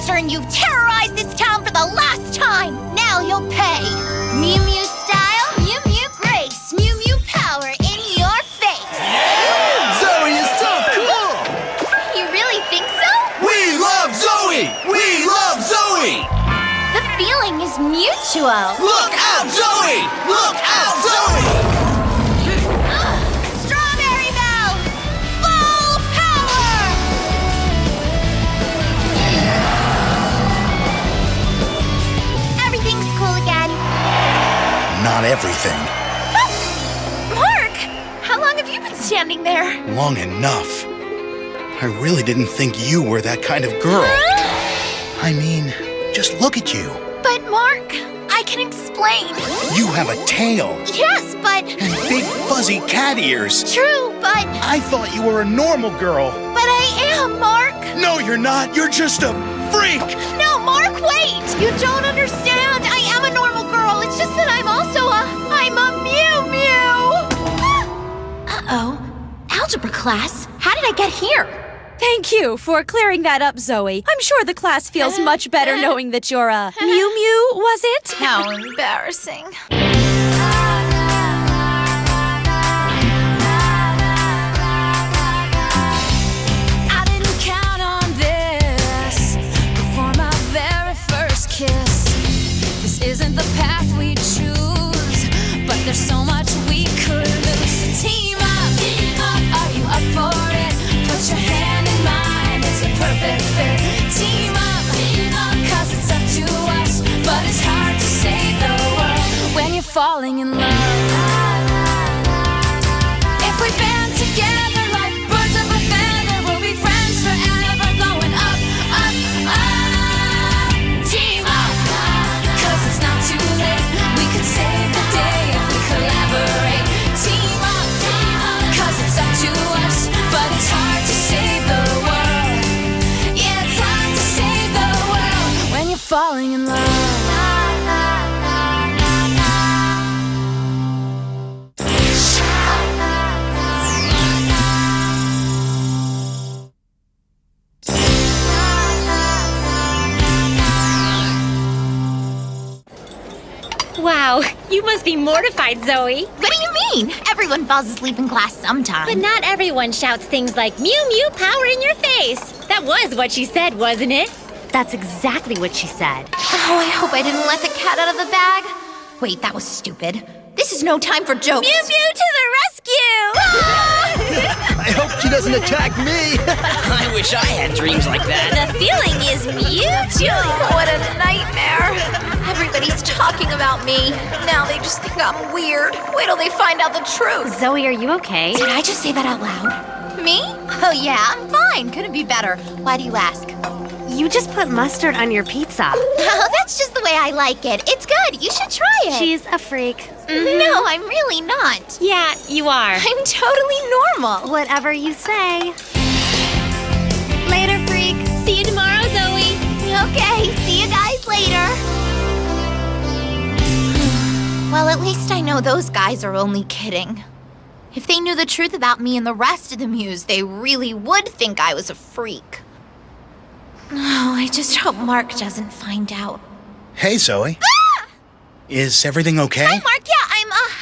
monster and you've terrorized this town for the last time! Now you'll pay! Mew Mew style, Mew Mew grace, Mew Mew power in your face! Zoe is so cool! You really think so? We love Zoe! We love Zoe! The feeling is mutual. Look out, Zoe! Look out, Zoe! Strawberry Bell! Full power! Everything's cool again. Not everything. Mark! How long have you been standing there? Long enough. I really didn't think you were that kind of girl. I mean, just look at you. But Mark, I can explain. You have a tail Yes, but... and big fuzzy cat ears. True, but... I thought you were a normal girl. But I am, Mark! No, you're not. You're just a freak. No, Mark, wait! You don't understand. I am a normal girl. It's just that I'm a Mew Mew! Uh-oh. Algebra class? How did I get here? Thank you for clearing that up, Zoe. I'm sure the class feels much better knowing that you're a Mew Mew, was it? How embarrassing. I didn't count on this before my very first kiss. This isn't the path we choose, but there's so much we could lose. So team up, are you up for it? Put your hand in mine, it's a perfect fit. Team up, cause it's up to us, but it's hard to save the world when you're falling in love. If we band together like birds of a feather, we'll be friends forever, going up, up, up. Team up, cause it's not too late. We could save the day if we collaborate. Team up, cause it's up to us, but it's hard to save the world. Yeah, it's hard to save the world when you're falling in love. Wow, you must be mortified, Zoe. What do you mean? Everyone falls asleep in class sometime. But not everyone shouts things like Mew Mew power in your face. That was what she said, wasn't it? That's exactly what she said. Oh, I hope I didn't let the cat out of the bag. Wait, that was stupid. This is no time for jokes. Mew Mew to the rescue! I hope she doesn't attack me! I wish I had dreams like that. The feeling is mutual. What a nightmare. Everybody's talking about me. Now they just think I'm weird. Wait till they find out the truth. Zoe, are you okay? Did I just say that out loud? Me? Oh yeah, I'm fine. Couldn't be better. Why do you ask? You just put mustard on your pizza. Oh, that's just the way I like it. It's good. You should try it. She's a freak. No, I'm really not. Yeah, you are. I'm totally normal. Whatever you say. Later, freak. See you tomorrow, Zoe. Okay, see you guys later. Well, at least I know those guys are only kidding. If they knew the truth about me and the rest of the Mews, they really would think I was a freak. Oh, I just hope Mark doesn't find out. Hey, Zoe. Is everything okay? Hi, Mark. Yeah,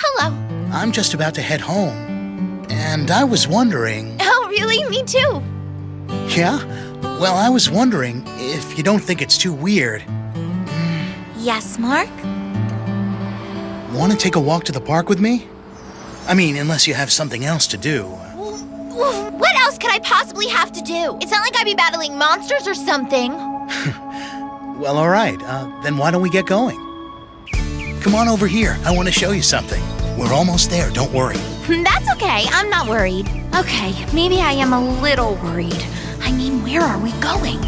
hello. I'm just about to head home. And I was wondering... Oh, really? Me too. Yeah? Well, I was wondering if you don't think it's too weird. Yes, Mark? Want to take a walk to the park with me? I mean, unless you have something else to do. What else could I possibly have to do? It's not like I'd be battling monsters or something. Well, all right. Then why don't we get going? Come on over here. I want to show you something. We're almost there. Don't worry. That's okay. I'm not worried. Okay, maybe I am a little worried. I mean, where are we going?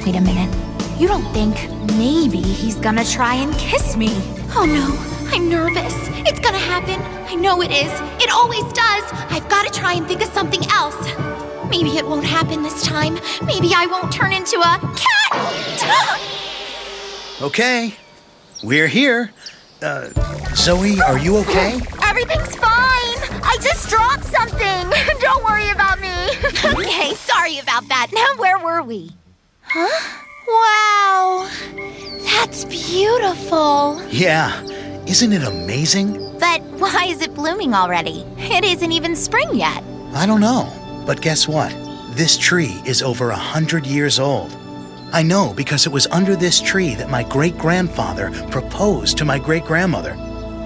Wait a minute. You don't think maybe he's gonna try and kiss me? Oh no, I'm nervous. It's gonna happen. I know it is. It always does. I've gotta try and think of something else. Maybe it won't happen this time. Maybe I won't turn into a cat. Okay. We're here. Zoe, are you okay? Everything's fine. I just dropped something. Don't worry about me. Okay, sorry about that. Now, where were we? Huh? Wow, that's beautiful. Yeah, isn't it amazing? But why is it blooming already? It isn't even spring yet. I don't know, but guess what? This tree is over 100 years old. I know because it was under this tree that my great-grandfather proposed to my great-grandmother.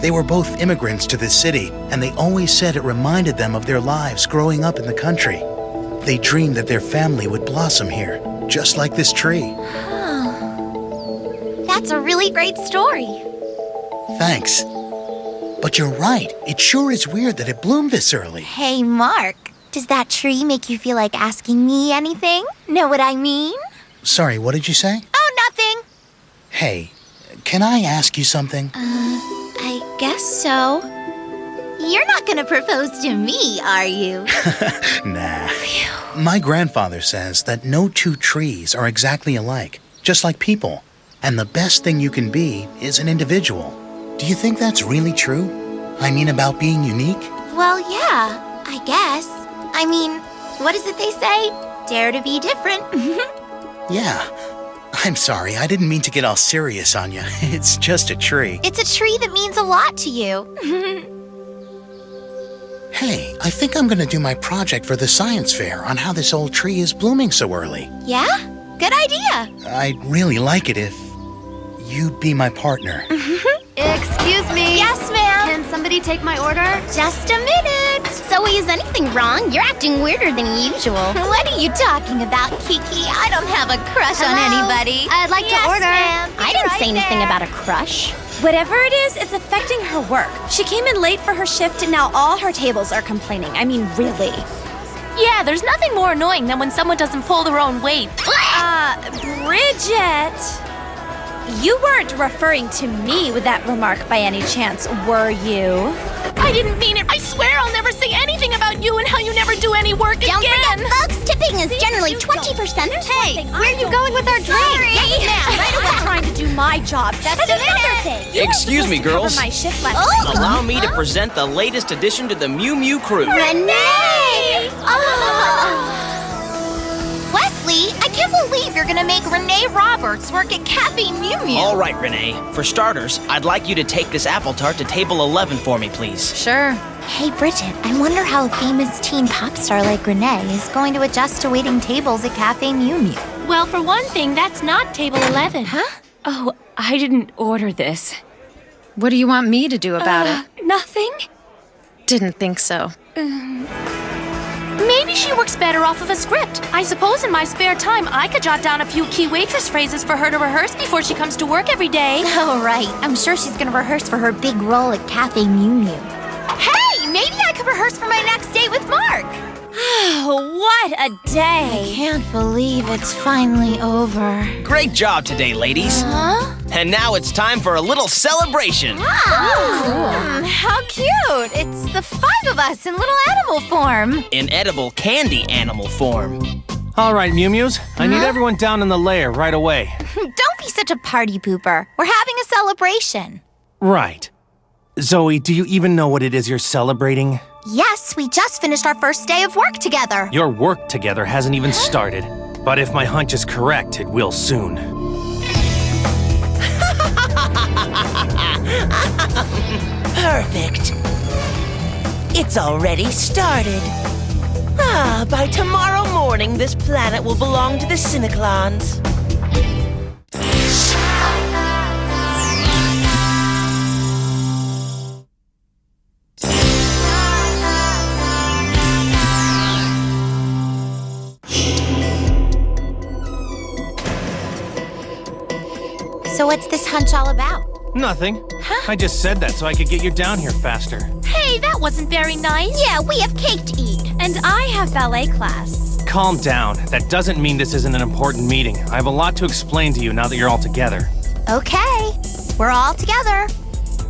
They were both immigrants to this city, and they always said it reminded them of their lives growing up in the country. They dreamed that their family would blossom here, just like this tree. That's a really great story. Thanks. But you're right, it sure is weird that it bloomed this early. Hey, Mark, does that tree make you feel like asking me anything? Know what I mean? Sorry, what did you say? Oh, nothing. Hey, can I ask you something? I guess so. You're not gonna propose to me, are you? Nah. My grandfather says that no two trees are exactly alike, just like people. And the best thing you can be is an individual. Do you think that's really true? I mean, about being unique? Well, yeah, I guess. I mean, what is it they say? Dare to be different. Yeah. I'm sorry, I didn't mean to get all serious on you. It's just a tree. It's a tree that means a lot to you. Hey, I think I'm gonna do my project for the science fair on how this old tree is blooming so early. Yeah? Good idea. I'd really like it if you'd be my partner. Excuse me. Yes, ma'am. Can somebody take my order? Just a minute. Zoe, is anything wrong? You're acting weirder than usual. What are you talking about, Kiki? I don't have a crush on anybody. I'd like to Yes, order. ma'am. I didn't say anything about a crush. Whatever it is, it's affecting her work. She came in late for her shift and now all her tables are complaining. I mean, really. Yeah, there's nothing more annoying than when someone doesn't pull their own weight. Bridget! You weren't referring to me with that remark by any chance, were you? I didn't mean it. I swear I'll never say anything about you and how you never do any work Don't again. forget, folks, tipping is generally 20%. Hey, Where are you going with our drink? Yes, ma'am. I'm trying to do my job. That's another thing. You were Excuse me, supposed to girls. cover my shift last night. Allow me to present the latest addition to the Mew Mew crew. Renee! Wesley, I can't believe you're gonna make Renee Roberts work at Cafe Mew Mew. All right, Renee. For starters, I'd like you to take this apple tart to table 11 for me, please. Sure. Hey, Bridget, I wonder how a famous teen pop star like Renee is going to adjust to waiting tables at Cafe Mew Mew. Well, for one thing, that's not table 11. Huh? Oh, I didn't order this. What do you want me to do about it? Nothing? Didn't think so. Maybe she works better off of a script. I suppose in my spare time, I could jot down a few key waitress phrases for her to rehearse before she comes to work every day. Oh, right. I'm sure she's gonna rehearse for her big role at Cafe Mew Mew. Hey, maybe I could rehearse for my next date with Mark. What a day. Can't believe it's finally over. Great job today, ladies. Huh? And now it's time for a little celebration. How cute! It's the 5 of us in little animal form. In edible candy animal form. All right, Mew Mews. I need everyone down in the lair right away. Don't be such a party pooper. We're having a celebration. Right. Zoe, do you even know what it is you're celebrating? Yes, we just finished our first day of work together. Your work together hasn't even started. But if my hunch is correct, it will soon. Perfect. It's already started. By tomorrow morning, this planet will belong to the Cineclons. So what's this hunch all about? Nothing. I just said that so I could get you down here faster. Hey, that wasn't very nice. Yeah, we have cake to eat. And I have ballet class. Calm down. That doesn't mean this isn't an important meeting. I have a lot to explain to you now that you're all together. Okay, we're all together.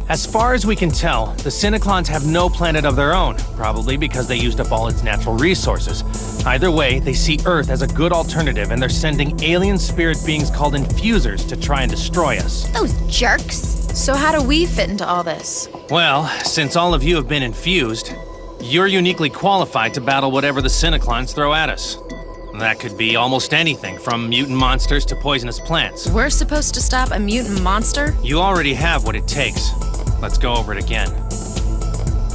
As far as we can tell, the Cineclons have no planet of their own, probably because they used up all its natural resources. Either way, they see Earth as a good alternative, and they're sending alien spirit beings called infusers to try and destroy us. Those jerks. So how do we fit into all this? Well, since all of you have been infused, you're uniquely qualified to battle whatever the Cineclons throw at us. That could be almost anything, from mutant monsters to poisonous plants. We're supposed to stop a mutant monster? You already have what it takes. Let's go over it again.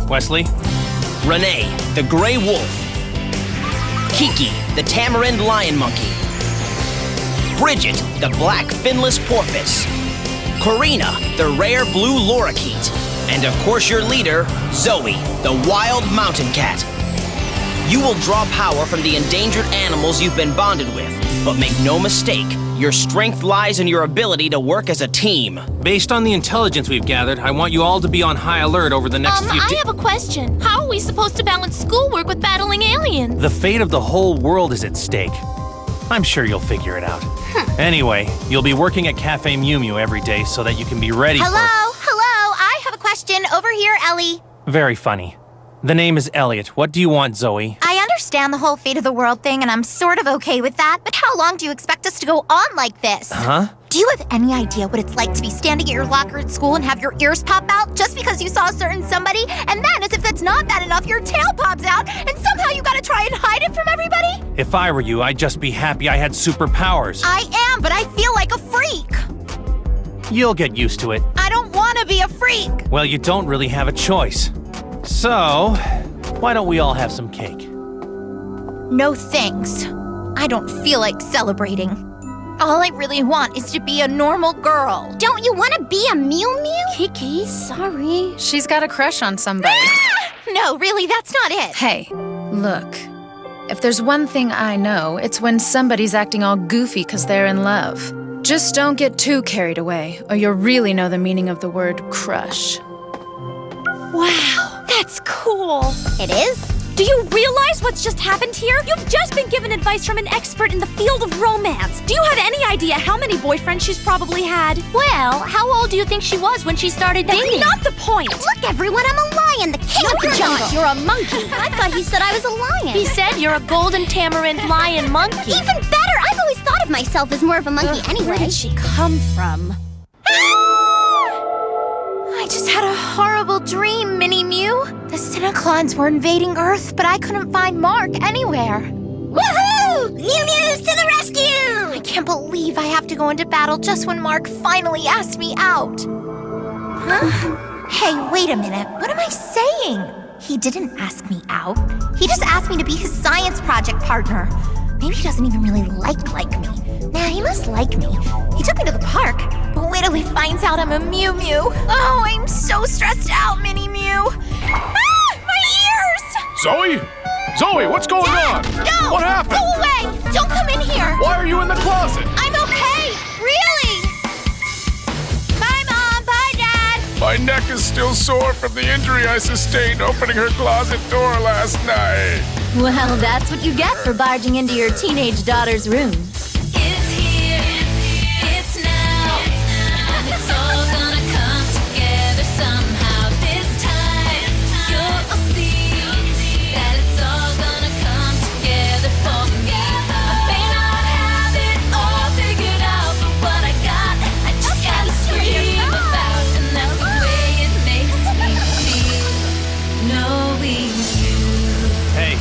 Wesley? Renee, the gray wolf. Kiki, the tamarind lion monkey. Bridget, the black finless porpoise. Karina, the rare blue lorikeet. And of course your leader, Zoe, the wild mountain cat. You will draw power from the endangered animals you've been bonded with, but make no mistake, your strength lies in your ability to work as a team. Based on the intelligence we've gathered, I want you all to be on high alert over the next few I have a question. How are we supposed to balance schoolwork with battling aliens? The fate of the whole world is at stake. I'm sure you'll figure it out. Anyway, you'll be working at Cafe Mew Mew every day so that you can be ready Hello? I have a question. Over here, Ellie. Very funny. The name is Elliot. What do you want, Zoe? I understand the whole fate of the world thing, and I'm sort of okay with that, but how long do you expect us to go on like this? Huh? Do you have any idea what it's like to be standing at your locker at school and have your ears pop out just because you saw a certain somebody? And then, as if that's not bad enough, your tail pops out, and somehow you gotta try and hide it from everybody? If I were you, I'd just be happy I had superpowers. I am, but I feel like a freak. You'll get used to it. I don't wanna be a freak. Well, you don't really have a choice. So, why don't we all have some cake? No thanks. I don't feel like celebrating. All I really want is to be a normal girl. Don't you want to be a Mew Mew? Kiki, sorry. She's got a crush on somebody. No, really, that's not it. Hey, look. If there's one thing I know, it's when somebody's acting all goofy because they're in love. Just don't get too carried away, or you'll really know the meaning of the word crush. Wow, that's cool. It is? Do you realize what's just happened here? You've just been given advice from an expert in the field of romance. Do you have any idea how many boyfriends she's probably had? Well, how old do you think she was when she started dating? That's not the point. Look, everyone, I'm a lion, the king of the jungle. You're a monkey. I thought he said I was a lion. He said you're a golden tamarind lion monkey. Even better! I've always thought of myself as more of a monkey anyway. Where did she come from? I just had a horrible dream, Minnie Mew. The Cineclons were invading Earth, but I couldn't find Mark anywhere. Woohoo! Mew Mews to the rescue! I can't believe I have to go into battle just when Mark finally asked me out. Huh? Hey, wait a minute. What am I saying? He didn't ask me out. He just asked me to be his science project partner. Maybe he doesn't even really like me. Nah, he must like me. He took me to the park. But wait till he finds out I'm a Mew Mew. Oh, I'm so stressed out, Minnie Mew. Ah, my ears! Zoe? Zoe, what's going on? No! What happened? Go away! Don't come in here! Why are you in the closet? I'm okay! Really! Bye, Mom! Bye, Dad! My neck is still sore from the injury I sustained opening her closet door last night. Well, that's what you get for barging into your teenage daughter's room. It's here, it's now, and it's all gonna come together somehow. This time, you'll see that it's all gonna come together for me. I may not have it all figured out, but what I got, I just gotta scream about, and that's the way it makes me feel, knowing you. Hey,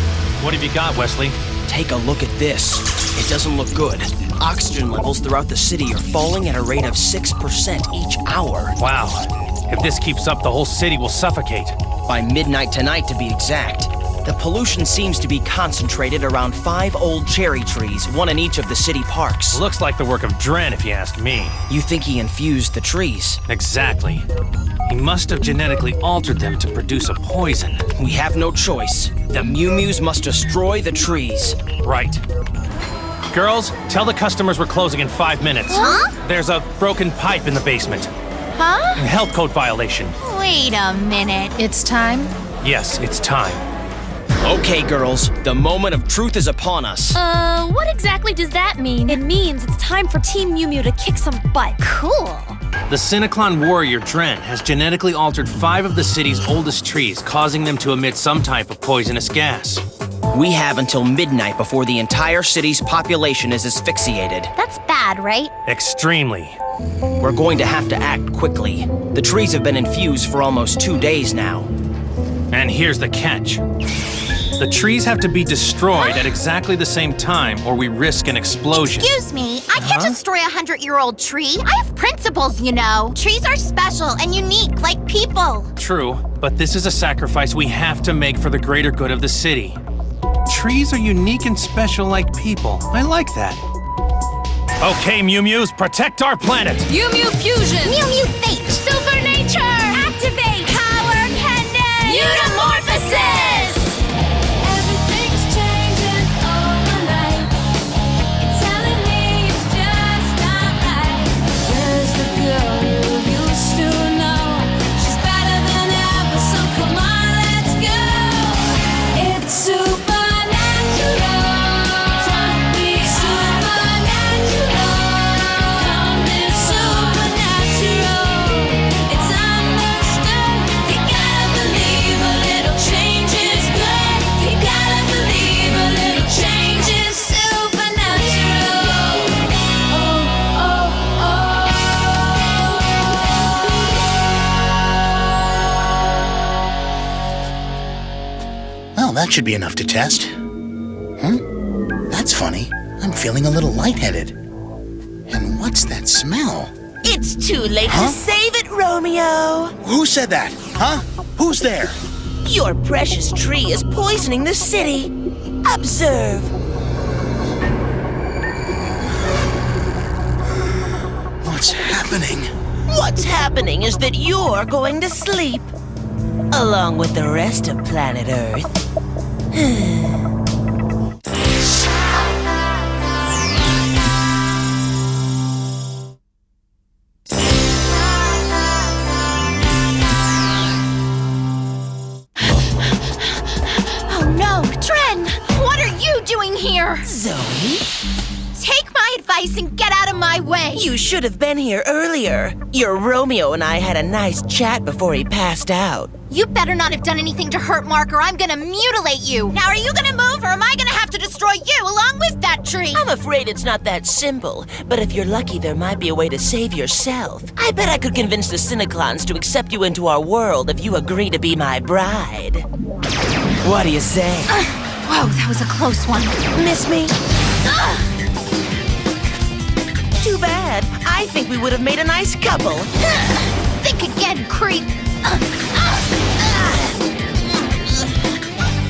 what have you got, Wesley? Take a look at this. It doesn't look good. Oxygen levels throughout the city are falling at a rate of 6% each hour. Wow. If this keeps up, the whole city will suffocate. By midnight tonight, to be exact. The pollution seems to be concentrated around 5 old cherry trees, one in each of the city parks. Looks like the work of Dren, if you ask me. You think he infused the trees? Exactly. He must have genetically altered them to produce a poison. We have no choice. The Mew Mews must destroy the trees. Right. Girls, tell the customers we're closing in 5 minutes. Huh? There's a broken pipe in the basement. Huh? Health code violation. Wait a minute. It's time? Yes, it's time. Okay, girls, the moment of truth is upon us. What exactly does that mean? It means it's time for Team Mew Mew to kick some butt. Cool. The Cineclon warrior Dren has genetically altered 5 of the city's oldest trees, causing them to emit some type of poisonous gas. We have until midnight before the entire city's population is asphyxiated. That's bad, right? Extremely. We're going to have to act quickly. The trees have been infused for almost 2 days now. And here's the catch. The trees have to be destroyed at exactly the same time, or we risk an explosion. Excuse me, I can't destroy a 100-year-old tree. I have principles, you know. Trees are special and unique, like people. True, but this is a sacrifice we have to make for the greater good of the city. Trees are unique and special like people. I like that. Okay, Mew Mews, protect our planet! Mew Mew Fusion! Mew Mew Fate! Super Nature! Activate! Power Cannon! Metamorphosis! Everything's changing overnight. You're telling me it's just not right. Where's the girl you used to know? She's better than ever, so come on, let's go. It's supernatural. Time to be supernatural. Come live supernatural. It's understood. You gotta believe a little change is good. You gotta believe a little change is supernatural. Well, that should be enough to test. That's funny. I'm feeling a little lightheaded. And what's that smell? It's too late to save it, Romeo. Who said that? Huh? Who's there? Your precious tree is poisoning the city. Observe. What's happening? What's happening is that you're going to sleep, along with the rest of planet Earth. Oh no, Dren! What are you doing here? Zoe? Take my advice and get out of my way! You should have been here earlier. Your Romeo and I had a nice chat before he passed out. You better not have done anything to hurt Mark or I'm gonna mutilate you! Now are you gonna move or am I gonna have to destroy you along with that tree? I'm afraid it's not that simple, but if you're lucky, there might be a way to save yourself. I bet I could convince the Cineclons to accept you into our world if you agree to be my bride. What do you say? Whoa, that was a close one. Miss me? Too bad. I think we would have made a nice couple. Think again, creep!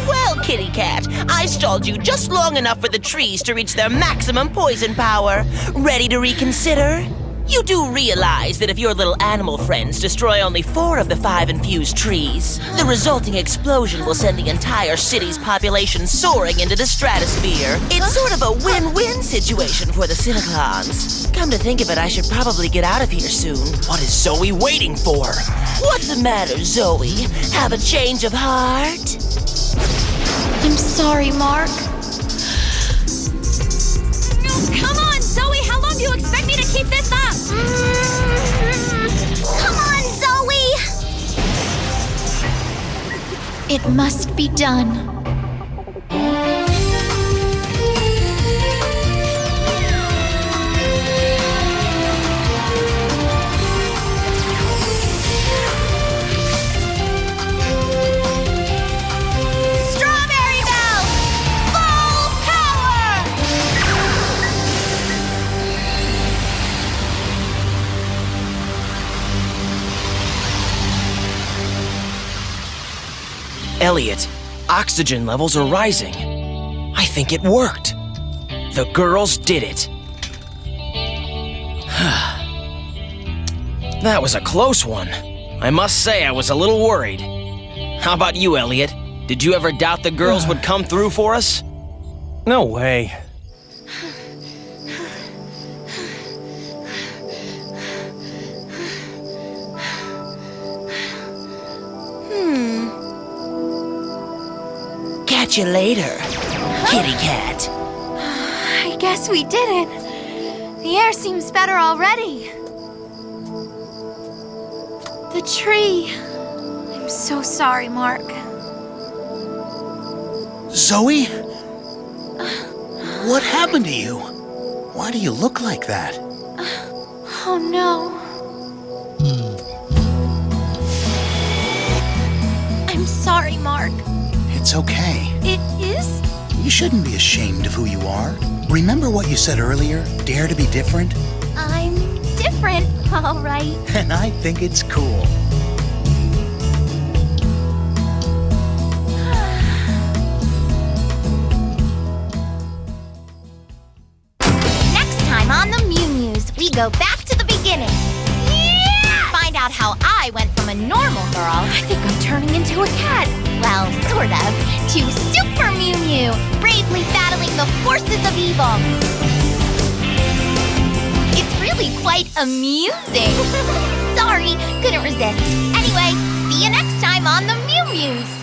Well, kitty cat, I stalled you just long enough for the trees to reach their maximum poison power. Ready to reconsider? You do realize that if your little animal friends destroy only 4 of the 5 infused trees, the resulting explosion will send the entire city's population soaring into the stratosphere. It's sort of a win-win situation for the Cineclons. Come to think of it, I should probably get out of here soon. What is Zoe waiting for? What's the matter, Zoe? Have a change of heart? I'm sorry, Mark. Come on, Zoe! How long do you expect me to keep this up? Come on, Zoe! It must be done. Strawberry Bell! Full power! Elliot, oxygen levels are rising. I think it worked. The girls did it. That was a close one. I must say I was a little worried. How about you, Elliot? Did you ever doubt the girls would come through for us? No way. Catch you later, kitty cat. I guess we did it. The air seems better already. The tree. I'm so sorry, Mark. Zoe? What happened to you? Why do you look like that? Oh no. I'm sorry, Mark. It's okay. It is? You shouldn't be ashamed of who you are. Remember what you said earlier? Dare to be different? I'm different, all right. And I think it's cool. Next time on the Mew Mews, we go back to the beginning. Yeah! Find out how I went from a normal girl, I think I'm turning into a cat. well, sort of, to Super Mew Mew, bravely battling the forces of evil. It's really quite amusing. Sorry, couldn't resist. Anyway, see you next time on the Mew Mews.